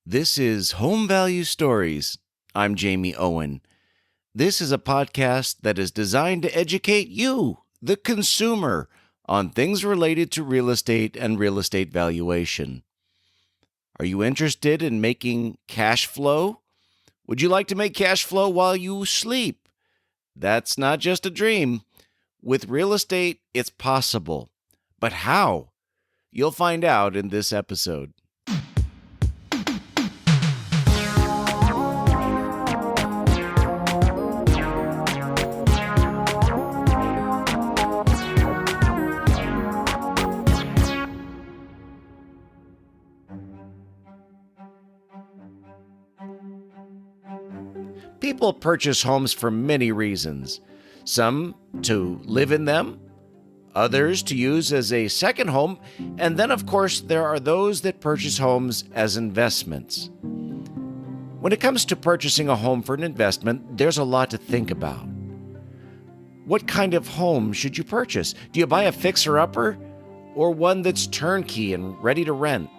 This is Home Value Stories. I'm Jamie Owen. This is a podcast that is designed to educate you, the consumer, on things related to real estate and real estate valuation. Are you interested in making cash flow? Would you like to make cash flow while you sleep? That's not just a dream. With real estate, it's possible. But how? You'll find out in this episode. People purchase homes for many reasons. Some to live in them, others to use as a second home, and then, of course, there are those that purchase homes as investments. When it comes to purchasing a home for an investment, there's a lot to think about. What kind of home should you purchase? Do you buy a fixer-upper or one that's turnkey and ready to rent?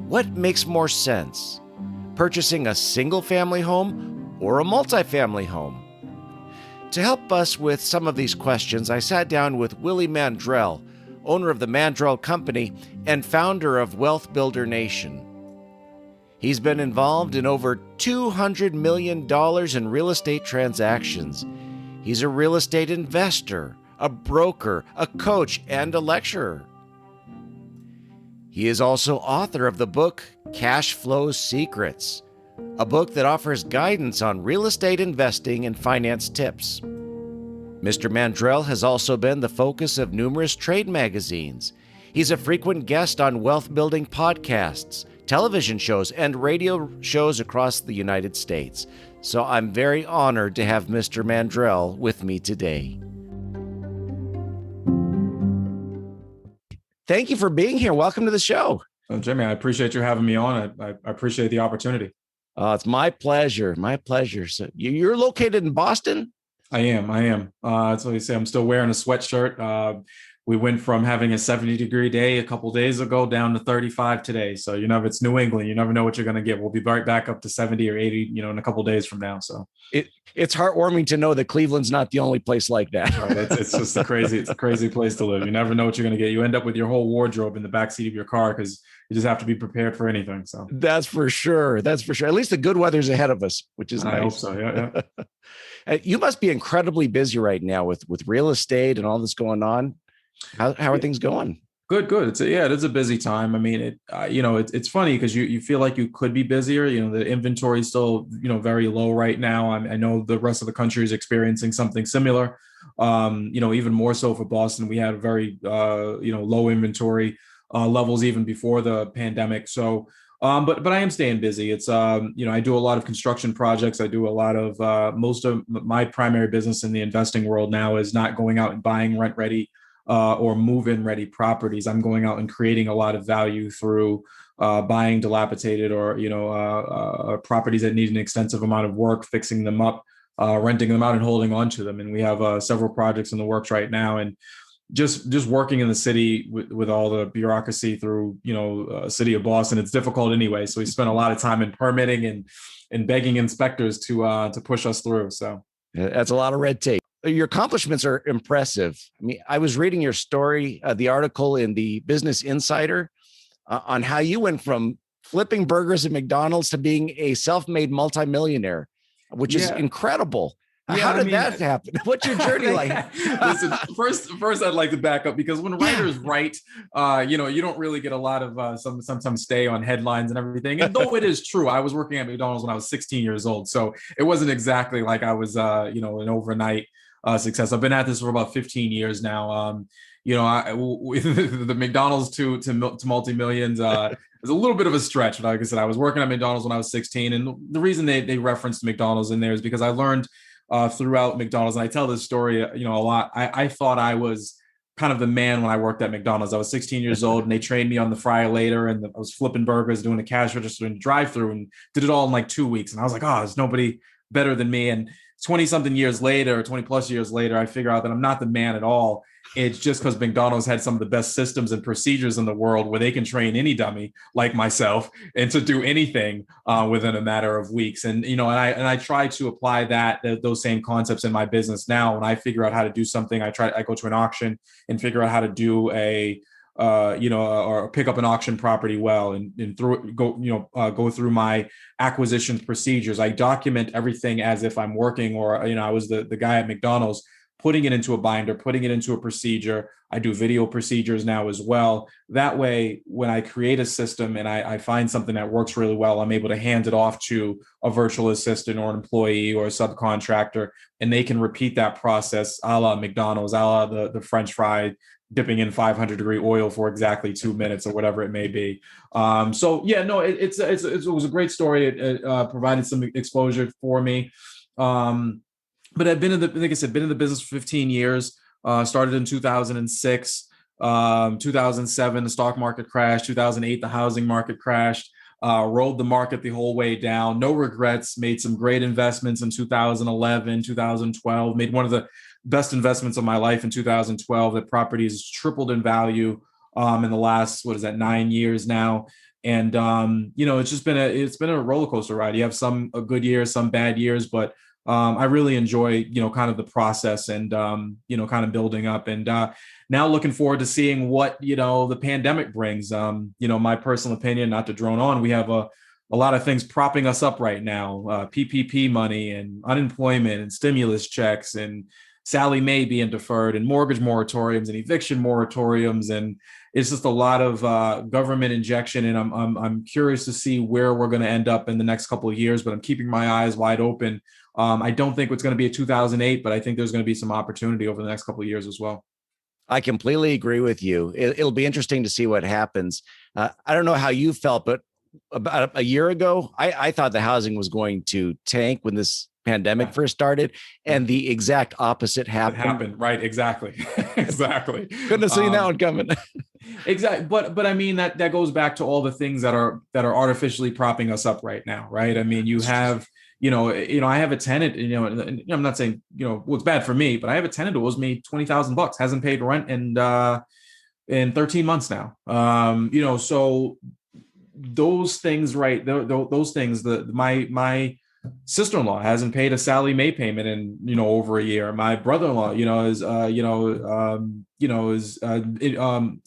What makes more sense? Purchasing a single-family home or a multifamily home? To help us with some of these questions, I sat down with Willie Mandrell, owner of the Mandrell Company and founder of Wealth Builder Nation. He's been involved in over $200 million in real estate transactions. He's a real estate investor, a broker, a coach, and a lecturer. He is also author of the book Cash Flow Secrets, a book that offers guidance on real estate investing and finance tips. Mr. Mandrell has also been the focus of numerous trade magazines. He's a frequent guest on wealth building podcasts, television shows, and radio shows across the United States. So I'm very honored to have Mr. Mandrell with me today. Thank you for being here. Welcome to the show. Jimmy, I appreciate you having me on. I appreciate the opportunity. It's my pleasure. My pleasure. So you're located in Boston? I am. So you say I'm still wearing a sweatshirt. We went from having a 70-degree day a couple days ago down to 35 today. So, it's New England. You never know what you're going to get. We'll be right back up to 70 or 80, in a couple days from now. So it's heartwarming to know that Cleveland's not the only place like that. Right. It's just it's a crazy place to live. You never know what you're going to get. You end up with your whole wardrobe in the backseat of your car because you just have to be prepared for anything. So that's for sure. At least the good weather's ahead of us, which is nice. I hope so. Yeah. You must be incredibly busy right now with real estate and all this going on. How are things going? Good. It is a busy time. I mean, it's funny because you feel like you could be busier. The inventory is still, very low right now. I know the rest of the country is experiencing something similar. Even more so for Boston, we had a very, low inventory levels even before the pandemic. So, but I am staying busy. It's, I do a lot of construction projects. I do a lot of most of my primary business in the investing world now is not going out and buying rent ready or move-in ready properties. I'm going out and creating a lot of value through buying dilapidated or, properties that need an extensive amount of work, fixing them up, renting them out and holding on to them. And we have several projects in the works right now. And just working in the city with all the bureaucracy through, city of Boston, it's difficult anyway. So we spent a lot of time in permitting and begging inspectors to push us through. So that's a lot of red tape. Your accomplishments are impressive. I mean, I was reading your story, the article in the Business Insider on how you went from flipping burgers at McDonald's to being a self-made multimillionaire, which is incredible. How did that happen? What's your journey like? Listen, first, I'd like to back up because when writers write, you don't really get a lot of sometimes stay on headlines and everything. And though it is true, I was working at McDonald's when I was 16 years old, so it wasn't exactly like I was, an overnight success. I've been at this for about 15 years now. The McDonald's to multi-millions is a little bit of a stretch. Like I said, I was working at McDonald's when I was 16, and the reason they referenced McDonald's in there is because I learned throughout McDonald's, and I tell this story, a lot. I thought I was kind of the man when I worked at McDonald's. I was 16 years old, and they trained me on the fryer later, and I was flipping burgers, doing the cash register and drive-through, and did it all in like 2 weeks. And I was like, there's nobody better than me. And 20 something years later, 20 plus years later, I figure out that I'm not the man at all. It's just because McDonald's had some of the best systems and procedures in the world where they can train any dummy like myself and to do anything within a matter of weeks. And I try to apply those same concepts in my business now. When I figure out how to do something, I go to an auction and figure out how to do or pick up an auction property well, and go through my acquisitions procedures. I document everything as if I'm working, or I was the guy at McDonald's, putting it into a binder, putting it into a procedure. I do video procedures now as well. That way, when I create a system and I find something that works really well, I'm able to hand it off to a virtual assistant or an employee or a subcontractor, and they can repeat that process a la McDonald's, a la the French fry, dipping in 500-degree oil for exactly 2 minutes or whatever it may be. It was a great story. It provided some exposure for me. But I've been like I said, been in the business for 15 years. Started in 2006, 2007, the stock market crashed. 2008, the housing market crashed. Rode the market the whole way down. No regrets. Made some great investments in 2011, 2012. Made one of the best investments of my life in 2012. That property has tripled in value in the last 9 years now. And it's been a roller coaster ride. You have some good years, some bad years, but I really enjoy, kind of the process and, kind of building up, and now looking forward to seeing what, the pandemic brings. My personal opinion, not to drone on, we have a lot of things propping us up right now, PPP money and unemployment and stimulus checks and Sally Mae being deferred and mortgage moratoriums and eviction moratoriums. And it's just a lot of government injection. And I'm curious to see where we're going to end up in the next couple of years, but I'm keeping my eyes wide open. I don't think it's going to be a 2008, but I think there's going to be some opportunity over the next couple of years as well. I completely agree with you. It'll be interesting to see what happens. I don't know how you felt, but about a year ago, I thought the housing was going to tank when this pandemic first started, and the exact opposite happened. Right. Exactly. Exactly. Couldn't have seen that one coming. Exactly. But I mean, that goes back to all the things that are artificially propping us up right now. Right. I mean, you have, I have a tenant, I'm not saying, it's bad for me, but I have a tenant who owes me $20,000, hasn't paid rent in 13 months now. So those things, right. Those things, my sister-in-law hasn't paid a Sally Mae payment in, over a year. My brother-in-law, is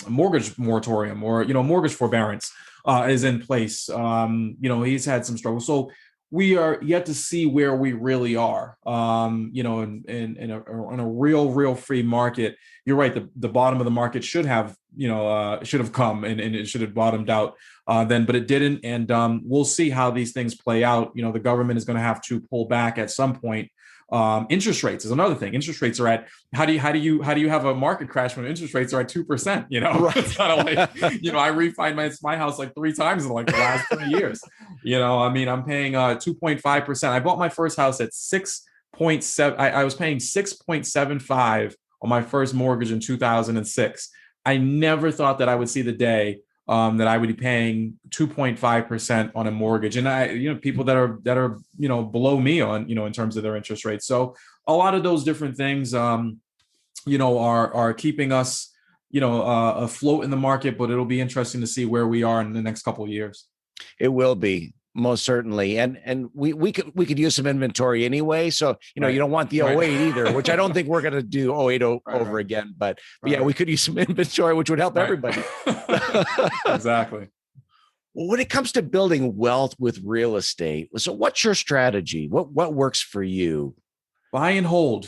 mortgage moratorium or, mortgage forbearance is in place. He's had some struggle. So we are yet to see where we really are, in a real free market. You're right. The bottom of the market should have come and it should have bottomed out then, but it didn't. And we'll see how these things play out. The government is going to have to pull back at some point. Interest rates is another thing. Interest rates are at, how do you have a market crash when interest rates are at 2%? Right. It's kind of like, I refinanced my house like 3 times in like the last 3 years. I'm paying 2.5%. I bought my first house at 6.7. I was paying 6.75 on my first mortgage in 2006. I never thought that I would see the day that I would be paying 2.5% on a mortgage. And people that are, below me on, in terms of their interest rates. So a lot of those different things, are keeping us, afloat in the market, but it'll be interesting to see where we are in the next couple of years. It will be. Most certainly. And we could use some inventory anyway. So, right. You don't want the 08 either, which I don't think we're going to do 08 over again. But yeah, we could use some inventory, which would help everybody. Exactly. Well, when it comes to building wealth with real estate, so what's your strategy? What works for you? Buy and hold.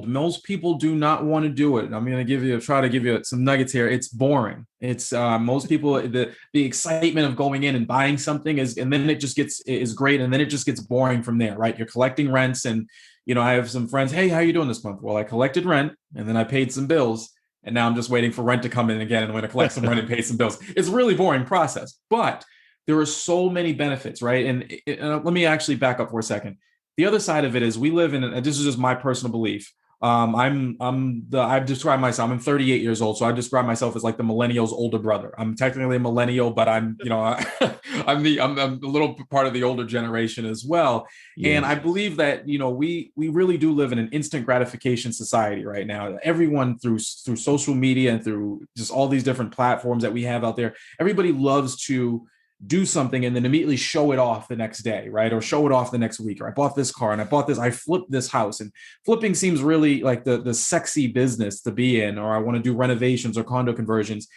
Most people do not want to do it. I'm going to try to give you some nuggets here. It's boring. It's most people, the excitement of going in and buying something and then it just is great. And then it just gets boring from there, right? You're collecting rents and, I have some friends, hey, how are you doing this month? Well, I collected rent and then I paid some bills and now I'm just waiting for rent to come in again. And I'm going to collect some rent and pay some bills. It's a really boring process, but there are so many benefits, right? And let me actually back up for a second. The other side of it is we live in, and this is just my personal belief, I've described myself, I'm 38 years old. So I describe myself as like the millennials' older brother. I'm technically a millennial, but I'm a little part of the older generation as well. And I Yes. believe that, we really do live in an instant gratification society right now. Everyone through social media and through just all these different platforms that we have out there, everybody loves to do something and then immediately show it off the next day, right? Or show it off the next week. Or I bought this car and I flipped this house. And flipping seems really like the sexy business to be in, or I want to do renovations or condo conversions.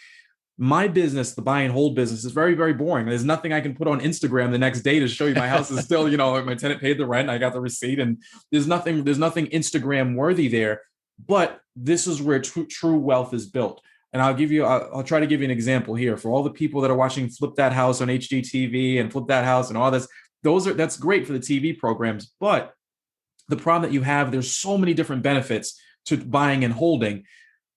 My business, the buy and hold business, is very, very boring. There's nothing I can put on Instagram the next day to show you my house is still, my tenant paid the rent, I got the receipt, and there's nothing Instagram worthy there. But this is where true wealth is built. And I'll try to give you an example here for all the people that are watching Flip That House on HGTV and Flip That House and all this. That's great for the TV programs, but the problem that you have, there's so many different benefits to buying and holding,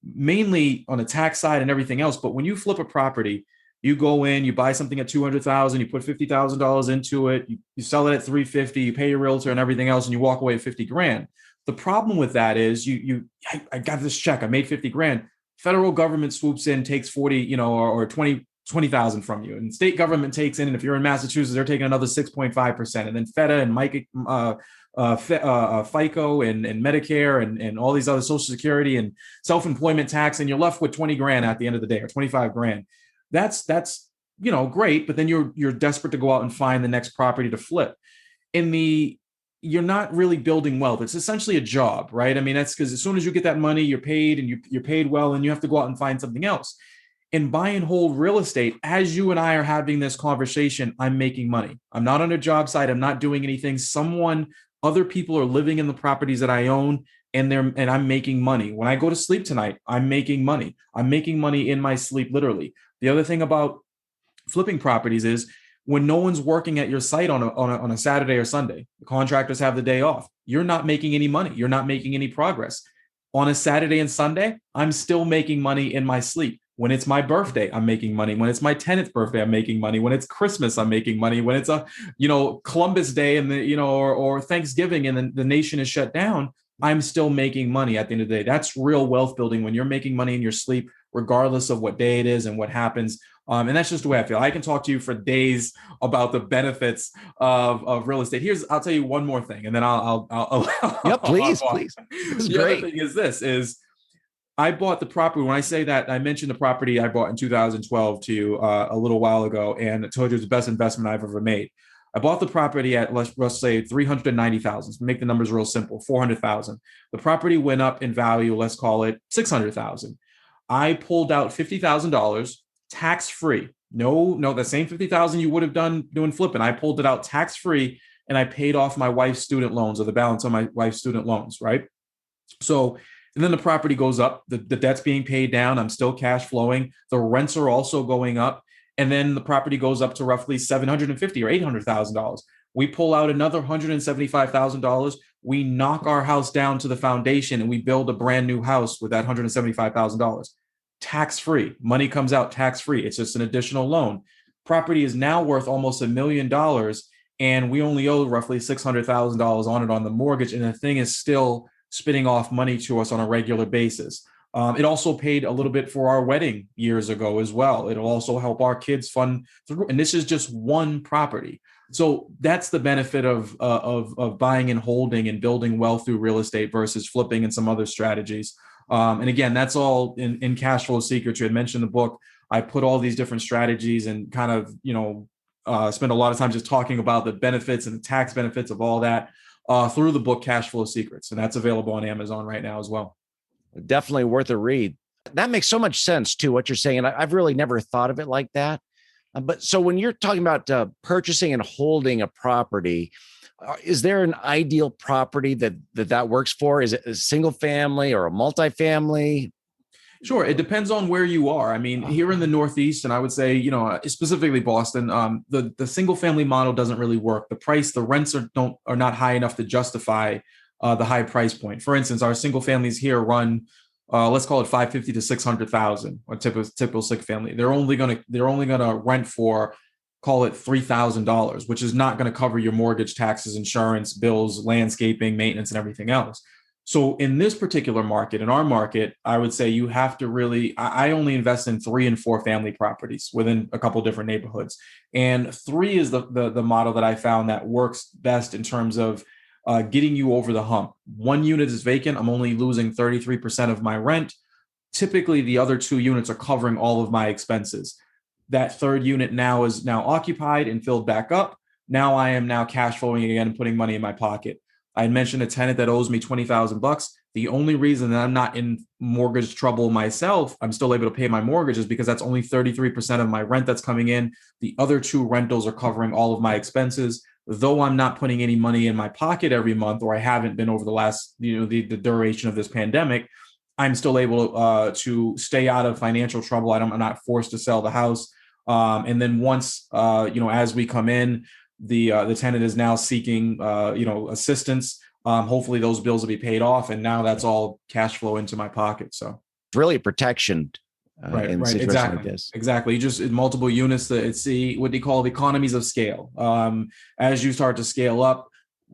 mainly on the tax side and everything else. But when you flip a property, you go in, you buy something at 200,000, you put $50,000 into it, you sell it at 350, you pay your realtor and everything else, and you walk away at 50 grand. The problem with that is I got this check, I made 50 grand. Federal government swoops in, takes 40, or 20,000 from you, and state government takes in, and if you're in Massachusetts, they're taking another 6.5%, and then FEDA and FICO and Medicare and all these other Social Security and self-employment tax, and you're left with 20 grand at the end of the day, or 25 grand. That's great, but then you're desperate to go out and find the next property to flip. You're not really building wealth. It's essentially a job, right? I mean, that's because as soon as you get that money, you're paid, and you're paid well, and you have to go out and find something else. In buy and hold real estate, as you and I are having this conversation, I'm making money. I'm not on a job site. I'm not doing anything. Other people are living in the properties that I own, and I'm making money. When I go to sleep tonight, I'm making money. I'm making money in my sleep, literally. The other thing about flipping properties is when no one's working at your site on a Saturday or Sunday, the contractors have the day off. You're not making any money. You're not making any progress. On a Saturday and Sunday, I'm still making money in my sleep. When it's my birthday, I'm making money. When it's my tenant's birthday, I'm making money. When it's Christmas, I'm making money. When it's Columbus Day and or Thanksgiving and the nation is shut down, I'm still making money at the end of the day. That's real wealth building, when you're making money in your sleep, regardless of what day it is and what happens. And that's just the way I feel. I can talk to you for days about the benefits of real estate. I'll tell you one more thing, and then I'll yeah, please. This is great. Other thing is I bought the property. When I say that, I mentioned the property I bought in 2012 to you a little while ago, and I told you it's the best investment I've ever made. I bought the property at, let's say, 390,000. Make the numbers real simple, 400,000. The property went up in value, let's call it 600,000. I pulled out $50,000 tax-free. No, the same 50,000 you would have done doing flipping. I pulled it out tax-free, and I paid off my wife's student loans, or the balance on my wife's student loans, right? So, and then the property goes up, the debt's being paid down, I'm still cash flowing, the rents are also going up, and then the property goes up to roughly $750,000 or $800,000. We pull out another $175,000, we knock our house down to the foundation, and we build a brand new house with that $175,000. Tax-free, money comes out tax-free. It's just an additional loan. Property is now worth almost $1 million, and we only owe roughly $600,000 on it on the mortgage, and the thing is still spitting off money to us on a regular basis. It also paid a little bit for our wedding years ago as well. It'll also help our kids fund through, and this is just one property. So that's the benefit of buying and holding and building wealth through real estate versus flipping and some other strategies. And again, that's all in Cash Flow Secrets. You had mentioned the book. I put all these different strategies and kind of, spend a lot of time just talking about the benefits and the tax benefits of all that through the book Cash Flow Secrets. And that's available on Amazon right now as well. Definitely worth a read. That makes so much sense too, what you're saying. And I've really never thought of it like that. But so when you're talking about purchasing and holding a property, is there an ideal property that works for? Is it a single family or a multifamily? Sure. It depends on where you are. I mean, here in the Northeast, and I would say, specifically Boston, the single family model doesn't really work. The rents are not high enough to justify the high price point. For instance, our single families here run, let's call it 550 to 600,000, a typical single family. They're only gonna rent for, call it $3,000, which is not going to cover your mortgage, taxes, insurance, bills, landscaping, maintenance, and everything else. So in this particular market, in our market, I would say you have to really, I only invest in 3 and 4 family properties within a couple different neighborhoods. And three is the model that I found that works best in terms of getting you over the hump. 1 unit is vacant. I'm only losing 33% of my rent. Typically, the other 2 units are covering all of my expenses. That third unit now is now occupied and filled back up. Now I am now cash flowing again and putting money in my pocket. I had mentioned a tenant that owes me $20,000. The only reason that I'm not in mortgage trouble myself, I'm still able to pay my mortgage, is because that's only 33% of my rent that's coming in. The other 2 rentals are covering all of my expenses. Though I'm not putting any money in my pocket every month, or I haven't been over the last, the duration of this pandemic, I'm still able to stay out of financial trouble. I'm not forced to sell the house. And then once, as we come in, the tenant is now seeking, assistance. Hopefully those bills will be paid off, and now that's all cash flow into my pocket. So It's really protection right, in right, situations exactly, like this. exactly. You just in multiple units. It's what they call the economies of scale. As you start to scale up,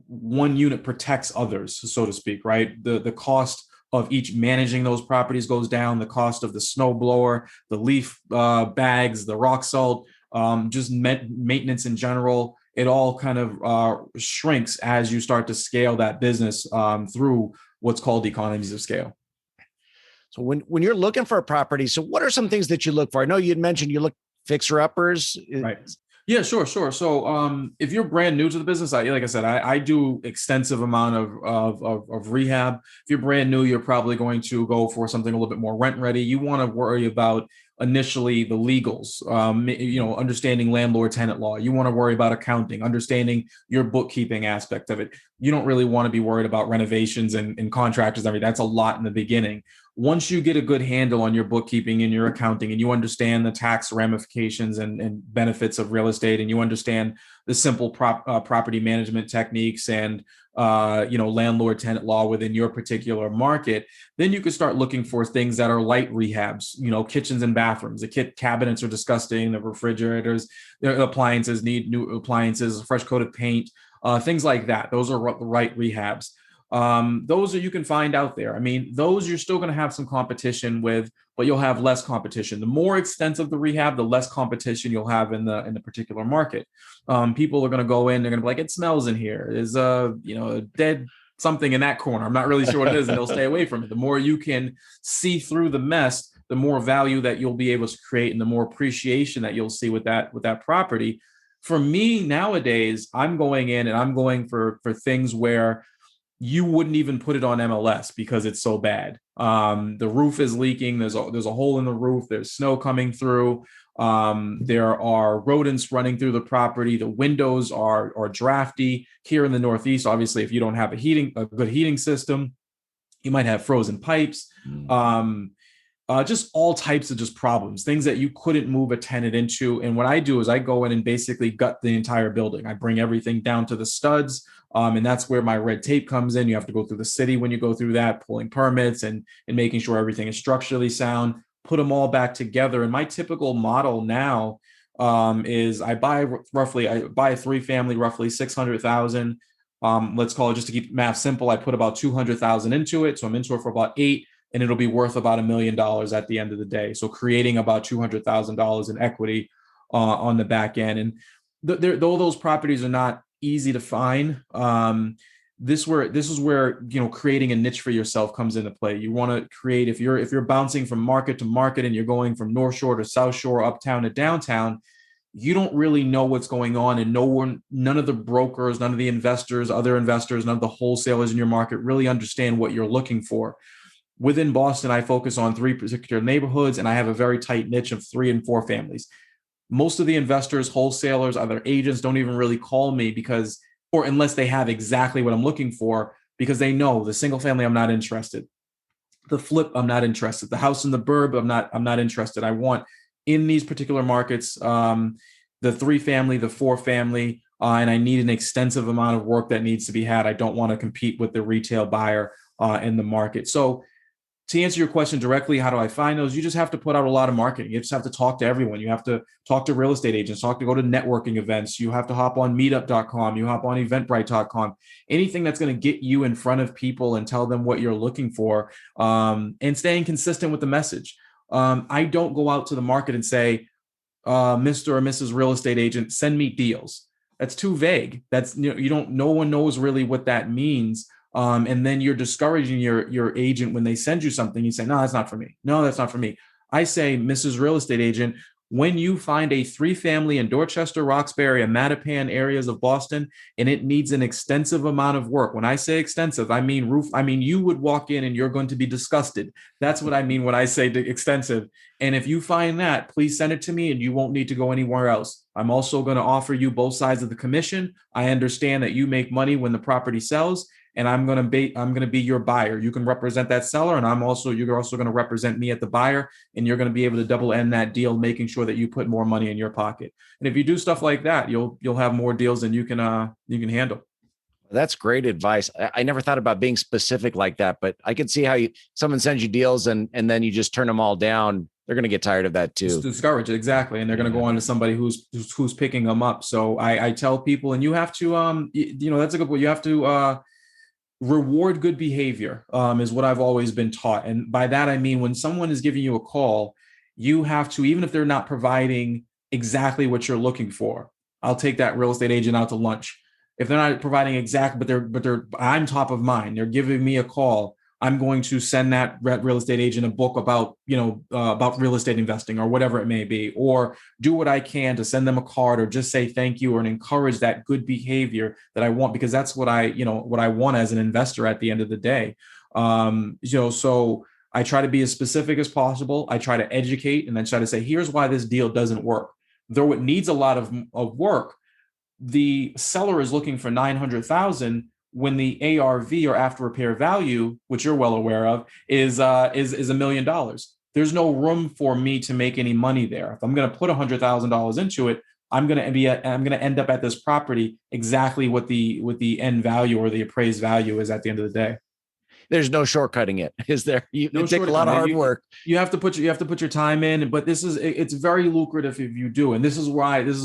1 unit protects others, so to speak. Right, the cost of each managing those properties goes down. The cost of the snow blower, the leaf bags, the rock salt, just maintenance in general, it all kind of shrinks as you start to scale that business through what's called economies of scale. So when you're looking for a property, so what are some things that you look for? I know you'd mentioned you look fixer uppers. Right. Yeah, sure, sure. So, if you're brand new to the business, like I said, I do extensive amount of rehab. If you're brand new, you're probably going to go for something a little bit more rent ready. You want to worry about initially the legals, understanding landlord tenant law. You want to worry about accounting, understanding your bookkeeping aspect of it. You don't really want to be worried about renovations and contractors. I mean, that's a lot in the beginning. Once you get a good handle on your bookkeeping and your accounting, and you understand the tax ramifications and benefits of real estate, and you understand the simple property management techniques and landlord tenant law within your particular market, then you could start looking for things that are light rehabs. Kitchens and bathrooms. The cabinets are disgusting. The refrigerators, the appliances need new appliances, fresh coated paint, things like that. Those are the right rehabs. Those you can find out there. I mean, those you're still going to have some competition with, but you'll have less competition. The more extensive the rehab, the less competition you'll have in the particular market. People are going to go in, they're going to be like, it smells in here. There's a dead something in that corner. I'm not really sure what it is, and they'll stay away from it. The more you can see through the mess, the more value that you'll be able to create, and the more appreciation that you'll see with that property. For me nowadays, I'm going in and I'm going for things where you wouldn't even put it on MLS because it's so bad. The roof is leaking. There's a hole in the roof. There's snow coming through. There are rodents running through the property. The windows are drafty. Here in the Northeast, obviously, if you don't have a good heating system, you might have frozen pipes. Just all types of just problems, things that you couldn't move a tenant into. And what I do is I go in and basically gut the entire building. I bring everything down to the studs. And that's where my red tape comes in. You have to go through the city when you go through that, pulling permits and making sure everything is structurally sound, put them all back together. And my typical model now is I buy a 3-family, roughly 600,000. Let's call it, just to keep math simple, I put about 200,000 into it. So I'm into it for about 8. And it'll be worth about $1 million at the end of the day. So creating about $200,000 in equity on the back end. And though those properties are not easy to find, this is where creating a niche for yourself comes into play. You want to create, if you're bouncing from market to market and you're going from North Shore to South Shore, uptown to downtown, you don't really know what's going on, and none of the brokers, none of the investors, other investors, none of the wholesalers in your market really understand what you're looking for. Within Boston, I focus on 3 particular neighborhoods, and I have a very tight niche of 3 and 4 families. Most of the investors, wholesalers, other agents don't even really call me unless they have exactly what I'm looking for, because they know the single family, I'm not interested. The flip, I'm not interested. The house in the burb, I'm not interested. I want in these particular markets, the 3-family, the 4-family, and I need an extensive amount of work that needs to be had. I don't want to compete with the retail buyer in the market. So to answer your question directly, how do I find those? You just have to put out a lot of marketing. You just have to talk to everyone. You have to talk to real estate agents, go to networking events. You have to hop on meetup.com. You hop on eventbrite.com, anything that's going to get you in front of people and tell them what you're looking for, and staying consistent with the message. I don't go out to the market and say, Mr. or Mrs. Real Estate Agent, send me deals. That's too vague. That's, you don't, no one knows really what that means. And then you're discouraging your agent when they send you something. You say, no, that's not for me. No, that's not for me. I say, Mrs. Real Estate Agent, when you find a 3-family in Dorchester, Roxbury, and Mattapan areas of Boston, and it needs an extensive amount of work. When I say extensive, I mean roof. I mean, you would walk in and you're going to be disgusted. That's what I mean when I say extensive. And if you find that, please send it to me and you won't need to go anywhere else. I'm also going to offer you both sides of the commission. I understand that you make money when the property sells, and I'm going to be your buyer. You can represent that seller, and you're also going to represent me at the buyer, and you're going to be able to double end that deal, making sure that you put more money in your pocket. And if you do stuff like that, you'll have more deals than you can handle. That's great advice. I never thought about being specific like that, but I can see how someone sends you deals and then you just turn them all down. They're going to get tired of that too. It's discouraged, exactly, and they're going to go on to somebody who's picking them up. So I tell people, and you have to that's a good point. You have to reward good behavior, is what I've always been taught. And by that, I mean, when someone is giving you a call, you have to, even if they're not providing exactly what you're looking for, I'll take that real estate agent out to lunch. If they're not providing exact, I'm top of mind, they're giving me a call, I'm going to send that real estate agent a book about real estate investing or whatever it may be, or do what I can to send them a card or just say thank you or encourage that good behavior that I want, because that's what I want as an investor at the end of the day. So I try to be as specific as possible. I try to educate and then try to say, here's why this deal doesn't work. Though it needs a lot of work, the seller is looking for 900,000 when the ARV, or after repair value, which you're well aware of, is $1 million. There's no room for me to make any money there. If I'm going to put $100,000 into it, I'm going to end up at this property exactly what the end value or the appraised value is at the end of the day. There's no shortcutting it, is there? It takes a lot of hard work. You have to put your time in, but it's very lucrative if you do. And this is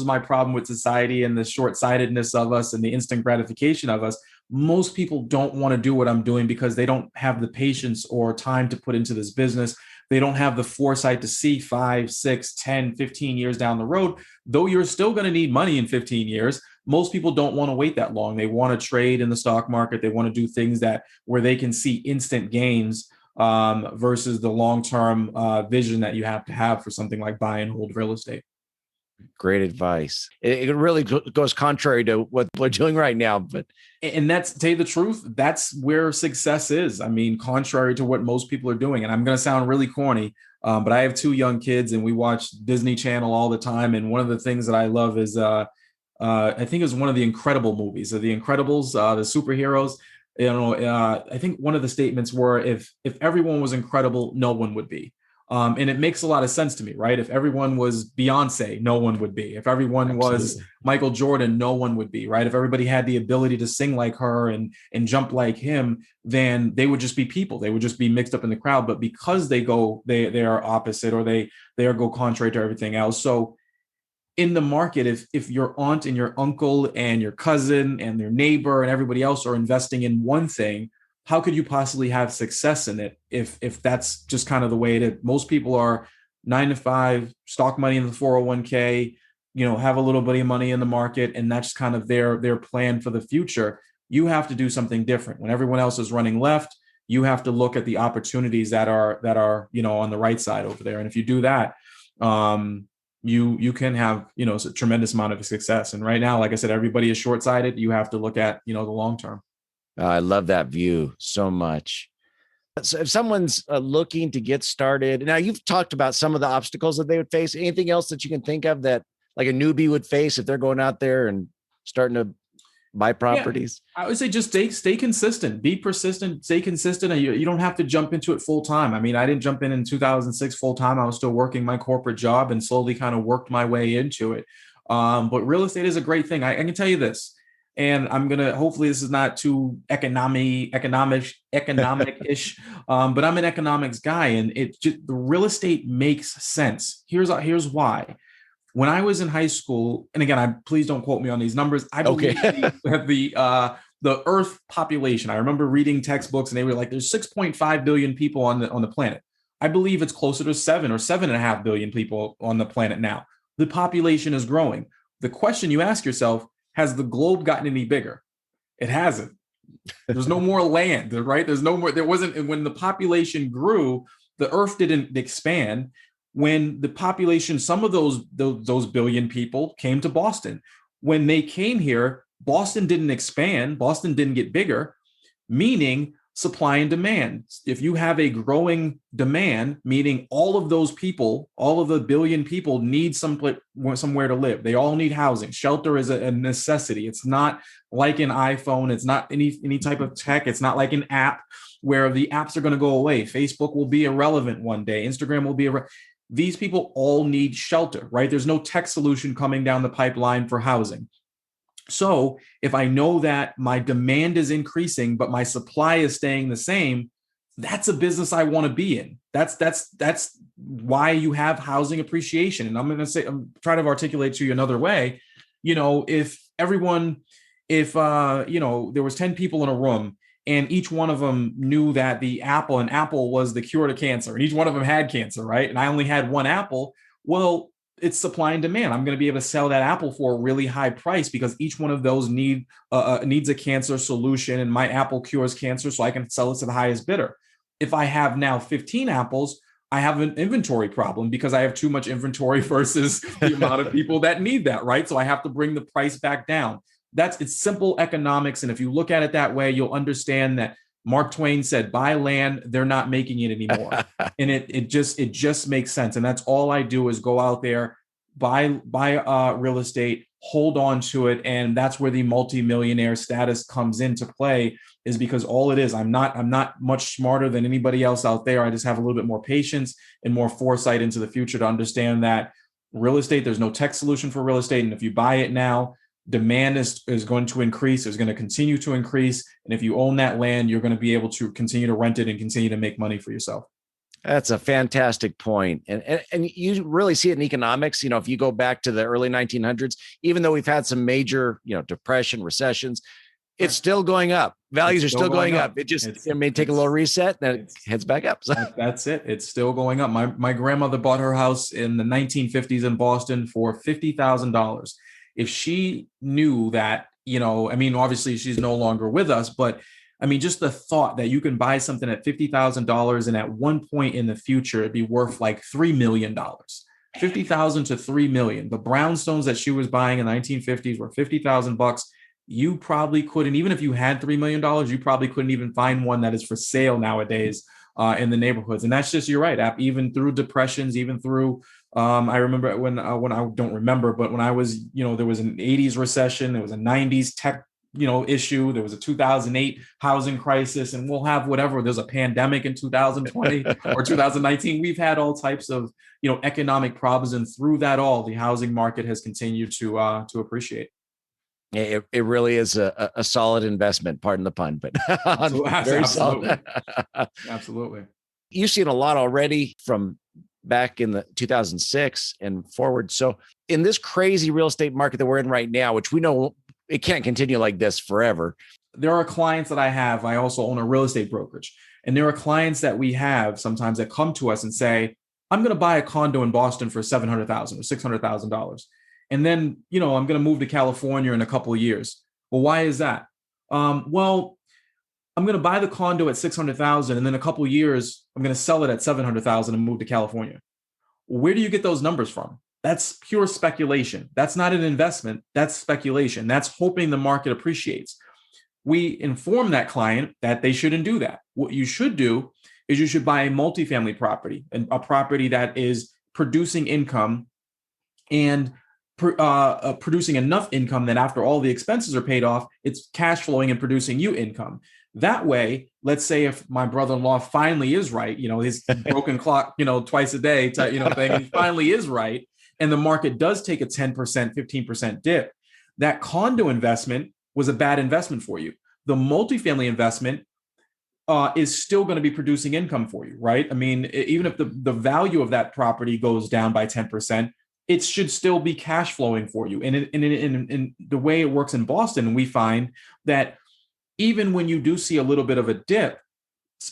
my problem with society and the short-sightedness of us and the instant gratification of us. Most people don't want to do what I'm doing because they don't have the patience or time to put into this business. They don't have the foresight to see 5, 6, 10, 15 years down the road, though you're still going to need money in 15 years. Most people don't want to wait that long. They want to trade in the stock market. They want to do things where they can see instant gains, versus the long-term vision that you have to have for something like buy and hold real estate. Great advice. It really goes contrary to what we're doing right now, and that's, to tell you the truth, that's where success is. I mean, contrary to what most people are doing. And I'm going to sound really corny, but I have 2 young kids and we watch Disney Channel all the time. And one of the things that I love is, I think it was one of the Incredible movies, or the Incredibles, the superheroes. I think one of the statements were, if everyone was incredible, no one would be. And it makes a lot of sense to me, right? If everyone was Beyonce, no one would be. If everyone was Michael Jordan, no one would be, right? If everybody had the ability to sing like her and jump like him, then they would just be people. They would just be mixed up in the crowd. But because they are opposite, or they go contrary to everything else. So in the market, if your aunt and your uncle and your cousin and their neighbor and everybody else are investing in one thing, how could you possibly have success in it if that's just kind of the way it is? Most people are 9 to 5, stock money in the 401k, have a little bit of money in the market, and that's kind of their plan for the future. You have to do something different. When everyone else is running left, you have to look at the opportunities that are on the right side over there. And if you do that, you can have a tremendous amount of success. And right now, like I said, everybody is short-sighted. You have to look at the long term. I love that view so much. So if someone's looking to get started, now you've talked about some of the obstacles that they would face. Anything else that you can think of that like a newbie would face if they're going out there and starting to buy properties? Yeah, I would say just stay consistent, be persistent, stay consistent. You don't have to jump into it full time. I mean, I didn't jump in 2006 full time. I was still working my corporate job and slowly kind of worked my way into it. But real estate is a great thing. I can tell you this. And I'm going to, hopefully this is not too economic-ish, but I'm an economics guy, and the real estate makes sense. Here's why. When I was in high school, and again, please don't quote me on these numbers. I believe Okay. the Earth population. I remember reading textbooks, and they were like, "There's 6.5 billion people on the planet." I believe it's closer to 7 or 7.5 billion people on the planet now. The population is growing. The question you ask yourself: has the globe gotten any bigger? It hasn't. There's no more land, right? There's no more. There wasn't when the population grew. The Earth didn't expand. When the population, some of those billion people came to Boston. When they came here, Boston didn't expand. Boston didn't get bigger, meaning supply and demand. If you have a growing demand, meaning all of those people, all of the billion people need somewhere to live. They all need housing. Shelter is a necessity. It's not like an iPhone. It's not any type of tech. It's not like an app where the apps are going to go away. Facebook will be irrelevant one day. Instagram will be irrelevant. These people all need shelter, right? There's no tech solution coming down the pipeline for housing. So if I know that my demand is increasing, but my supply is staying the same, that's a business I want to be in. That's why you have housing appreciation. And I'm trying to articulate to you another way. If there was 10 people in a room, and each one of them knew that an apple was the cure to cancer, and each one of them had cancer, right? And I only had one apple. Well, it's supply and demand. I'm going to be able to sell that apple for a really high price because each one of those needs a cancer solution, and my apple cures cancer, so I can sell it to the highest bidder. If I have now 15 apples, I have an inventory problem because I have too much inventory versus the amount of people that need that, right? So I have to bring the price back down. It's simple economics. And if you look at it that way, you'll understand that Mark Twain said, buy land, they're not making it anymore. And it just makes sense. And that's all I do is go out there, buy real estate, hold on to it. And that's where the multimillionaire status comes into play, is because all it is, I'm not much smarter than anybody else out there. I just have a little bit more patience and more foresight into the future to understand that real estate, there's no tech solution for real estate. And if you buy it now, demand is going to increase. It's going to continue to increase. And if you own that land, you're going to be able to continue to rent it and continue to make money for yourself. That's a fantastic point. And you really see it in economics. If you go back to the early 1900s, even though we've had some major, depression, recessions, it's still going up. Values are still going up. It may take a little reset, then it heads back up. That's it. It's still going up. My grandmother bought her house in the 1950s in Boston for $50,000. If she knew that, obviously she's no longer with us, but just the thought that you can buy something at $50,000 and at one point in the future, it'd be worth like $3 million, $50,000 to $3 million. The brownstones that she was buying in the 1950s were $50,000. You probably couldn't, even if you had $3 million, you probably couldn't even find one that is for sale nowadays in the neighborhoods. And that's just, you're right. Even through depressions, even through, I remember when I don't remember, but when I was, there was an 80s recession, there was a 90s tech, issue, there was a 2008 housing crisis, and we'll have whatever. There's a pandemic in 2020 or 2019. We've had all types of, economic problems. And through that all, the housing market has continued to appreciate. It really is a solid investment, pardon the pun, but very solid. Absolutely. You've seen a lot already from back in the 2006 and forward. So in this crazy real estate market that we're in right now, which we know it can't continue like this forever. There are clients that I have. I also own a real estate brokerage. And there are clients that we have sometimes that come to us and say, I'm going to buy a condo in Boston for $700,000 or $600,000. And then, I'm going to move to California in a couple of years. Well, why is that? Well, I'm going to buy the condo at $600,000, and then a couple of years, I'm going to sell it at $700,000 and move to California. Where do you get those numbers from? That's pure speculation. That's not an investment. That's speculation. That's hoping the market appreciates. We inform that client that they shouldn't do that. What you should do is you should buy a multifamily property, and a property that is producing income and producing enough income that after all the expenses are paid off, it's cash flowing and producing you income. That way, let's say if my brother-in-law finally is right, his broken clock, twice a day, thing, he finally is right, and the market does take a 10%, 15% dip, that condo investment was a bad investment for you. The multifamily investment is still going to be producing income for you, right? I mean, even if the value of that property goes down by 10%, it should still be cash flowing for you. And in the way it works in Boston, we find that even when you do see a little bit of a dip,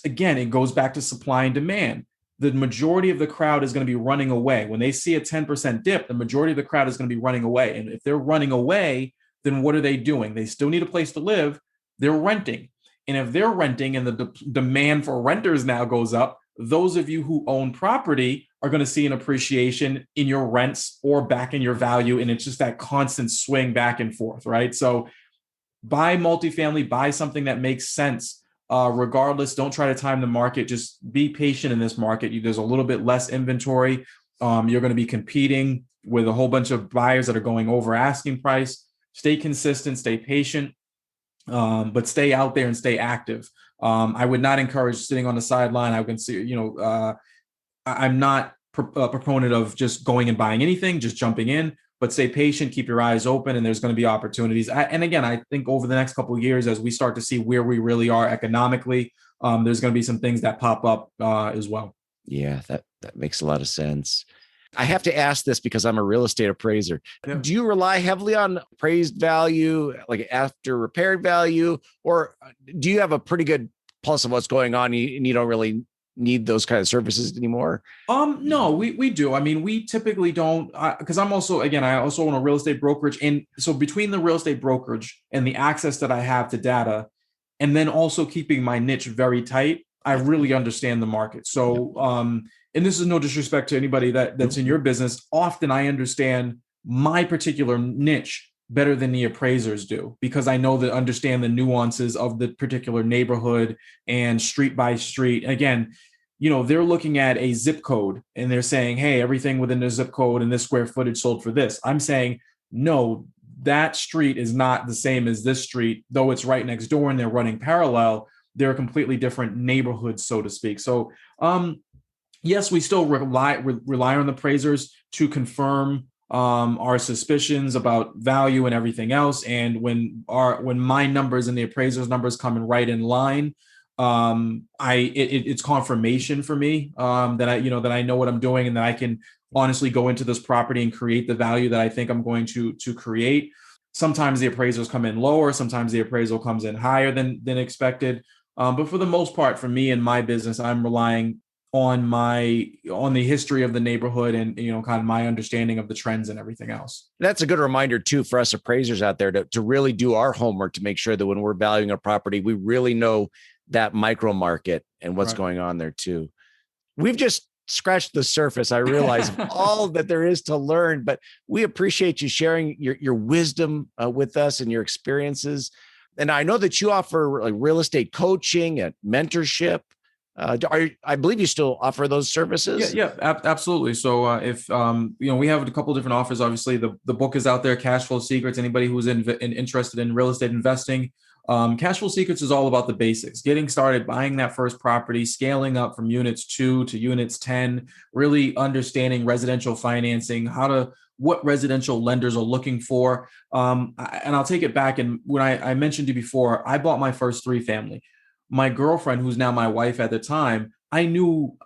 again, it goes back to supply and demand. The majority of the crowd is going to be running away. When they see a 10% dip, the majority of the crowd is going to be running away. And if they're running away, then what are they doing? They still need a place to live. They're renting. And if they're renting and the demand for renters now goes up, those of you who own property are going to see an appreciation in your rents or back in your value. And it's just that constant swing back and forth, right? So buy multifamily, buy something that makes sense. Regardless, don't try to time the market. Just be patient in this market. There's a little bit less inventory. You're going to be competing with a whole bunch of buyers that are going over asking price. Stay consistent, stay patient. But stay out there and stay active. I would not encourage sitting on the sideline. I can see, I'm not a proponent of just going and buying anything, just jumping in, but stay patient, keep your eyes open, and there's going to be opportunities. And again, I think over the next couple of years, as we start to see where we really are economically, there's going to be some things that pop up as well. Yeah, that makes a lot of sense. I have to ask this because I'm a real estate appraiser. Yeah. Do you rely heavily on appraised value, like after repaired value, or do you have a pretty good pulse of what's going on and you don't really need those kind of services anymore? No, we do. I mean, we typically don't, because I also own a real estate brokerage. And so between the real estate brokerage and the access that I have to data, and then also keeping my niche very tight, I really understand the market. So, and this is no disrespect to anybody that's in your business. Often I understand my particular niche better than the appraisers do, because I understand the nuances of the particular neighborhood and street by street. Again, they're looking at a zip code and they're saying, hey, everything within the zip code and this square footage sold for this. I'm saying, no, that street is not the same as this street, though it's right next door and they're running parallel. They're completely different neighborhoods, so to speak. So, yes, we still rely on the appraisers to confirm our suspicions about value and everything else. And when my numbers and the appraiser's numbers come in right in line, it's confirmation for me that I know what I'm doing and that I can honestly go into this property and create the value that I think I'm going to create. Sometimes the appraisers come in lower, sometimes the appraisal comes in higher than expected. But for the most part, for me and my business, I'm relying on the history of the neighborhood and, kind of my understanding of the trends and everything else. That's a good reminder too, for us appraisers out there to really do our homework to make sure that when we're valuing a property, we really know that micro market and what's going on there too. We've just scratched the surface. I realize all that there is to learn, but we appreciate you sharing your wisdom with us and your experiences. And I know that you offer like real estate coaching and mentorship. I believe you still offer those services? Yeah, absolutely. So if we have a couple of different offers. Obviously, the book is out there, Cash Flow Secrets. Anybody who's interested in real estate investing, Cash Flow Secrets is all about the basics: getting started, buying that first property, scaling up from units 2 to units 10, really understanding residential financing, what residential lenders are looking for. And I'll take it back. And when I mentioned to you before, I bought my first 3-family. My girlfriend, who's now my wife at the time, I knew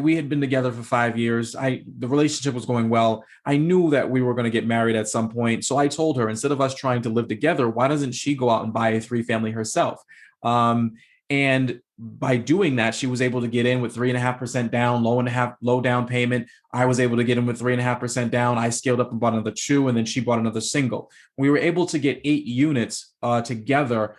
we had been together for 5 years. The relationship was going well. I knew that we were going to get married at some point. So I told her, instead of us trying to live together, why doesn't she go out and buy a 3-family herself? And by doing that, she was able to get in with 3.5% down, low down payment. I was able to get in with 3.5% down. I scaled up and bought another 2, and then she bought another single. We were able to get 8 units together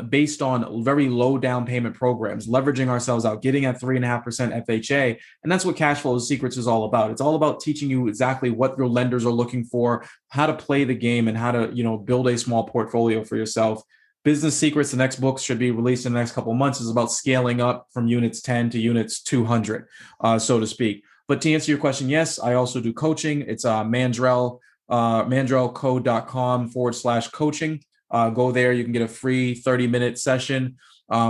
based on very low down payment programs, leveraging ourselves out, getting at 3.5% FHA. And that's what Cash Flow Secrets is all about. It's all about teaching you exactly what your lenders are looking for, how to play the game, and how to, build a small portfolio for yourself. Business Secrets, the next book should be released in the next couple of months, is about scaling up from units 10 to units 200, so to speak. But to answer your question, yes, I also do coaching. It's mandrellco.com/coaching. Go there. You can get a free 30-minute session.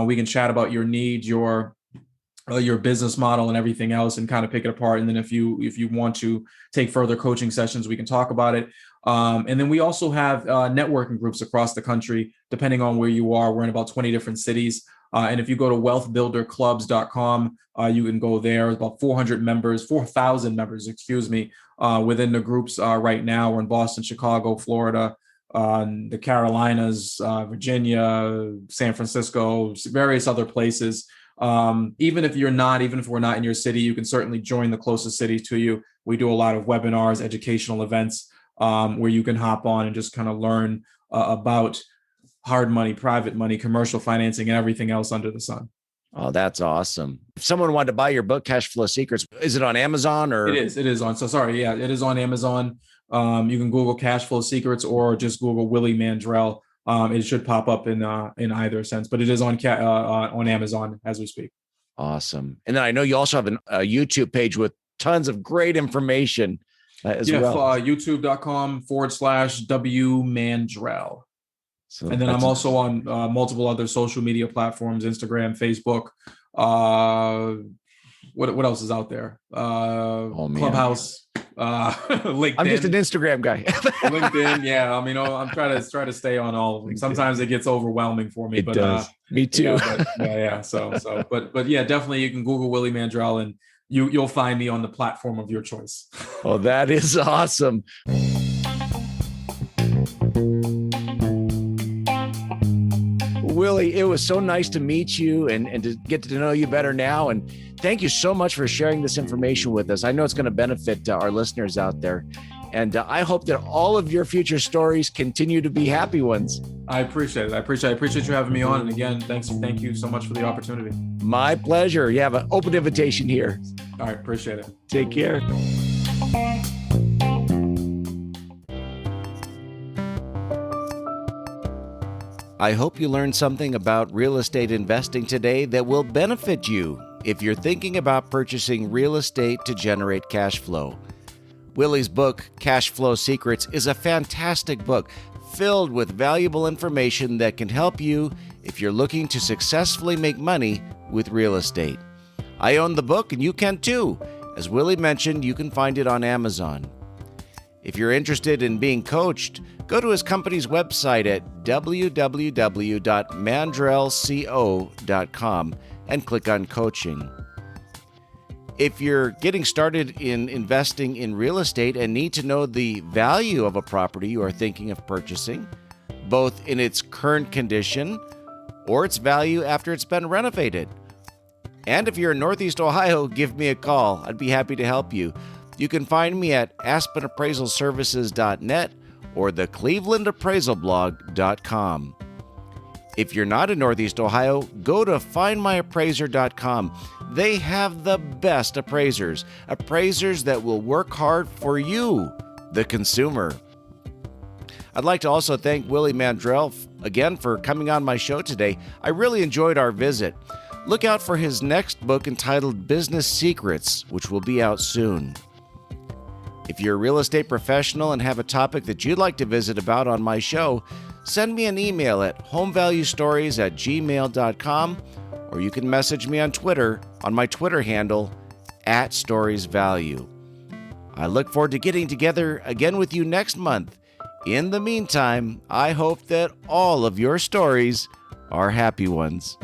We can chat about your needs, your business model and everything else, and kind of pick it apart. And then if you want to take further coaching sessions, we can talk about it. And then we also have networking groups across the country, depending on where you are. We're in about 20 different cities. And if you go to wealthbuilderclubs.com, you can go there. About 4,000 members, excuse me, within the groups right now. We're in Boston, Chicago, Florida, the Carolinas, Virginia, San Francisco, various other places. Even if we're not in your city, you can certainly join the closest city to you. We do a lot of webinars, educational events, where you can hop on and just kind of learn about hard money, private money, commercial financing, and everything else under the sun. Oh, that's awesome. If someone wanted to buy your book, Cash Flow Secrets, is it on Amazon or? It is on. So sorry. Yeah, it is on Amazon. You can Google Cash Flow Secrets or just Google Willie Mandrell. It should pop up in either sense, but it is on Amazon as we speak. Awesome. And then I know you also have a YouTube page with tons of great information as well. YouTube.com/W Mandrell. So and then I'm also on multiple other social media platforms, Instagram, Facebook. What else is out there? Clubhouse, LinkedIn. I'm just an Instagram guy. LinkedIn, yeah. I mean, I'm trying to stay on all of them. Sometimes it gets overwhelming for me, it does. Me too. Yeah. But yeah, definitely you can Google Willie Mandrell and you'll find me on the platform of your choice. Oh, that is awesome. Willie, it was so nice to meet you and to get to know you better now. And thank you so much for sharing this information with us. I know it's going to benefit our listeners out there. And I hope that all of your future stories continue to be happy ones. I appreciate it. I appreciate you having me on. And again, thank you so much for the opportunity. My pleasure. You have an open invitation here. All right. Appreciate it. Take care. I hope you learned something about real estate investing today that will benefit you if you're thinking about purchasing real estate to generate cash flow. Willie's book, Cash Flow Secrets, is a fantastic book filled with valuable information that can help you if you're looking to successfully make money with real estate. I own the book and you can too. As Willie mentioned, you can find it on Amazon. If you're interested in being coached, go to his company's website at www.mandrellco.com and click on coaching. If you're getting started in investing in real estate and need to know the value of a property you are thinking of purchasing, both in its current condition or its value after it's been renovated. And if you're in Northeast Ohio, give me a call. I'd be happy to help you. You can find me at aspenappraisalservices.net or the clevelandappraisalblog.com. If you're not in Northeast Ohio, go to findmyappraiser.com. They have the best appraisers that will work hard for you, the consumer. I'd like to also thank Willie Mandrell again for coming on my show today. I really enjoyed our visit. Look out for his next book entitled Business Secrets, which will be out soon. If you're a real estate professional and have a topic that you'd like to visit about on my show, send me an email at homevaluestories@gmail.com, or you can message me on Twitter on my Twitter handle @storiesvalue. I look forward to getting together again with you next month. In the meantime, I hope that all of your stories are happy ones.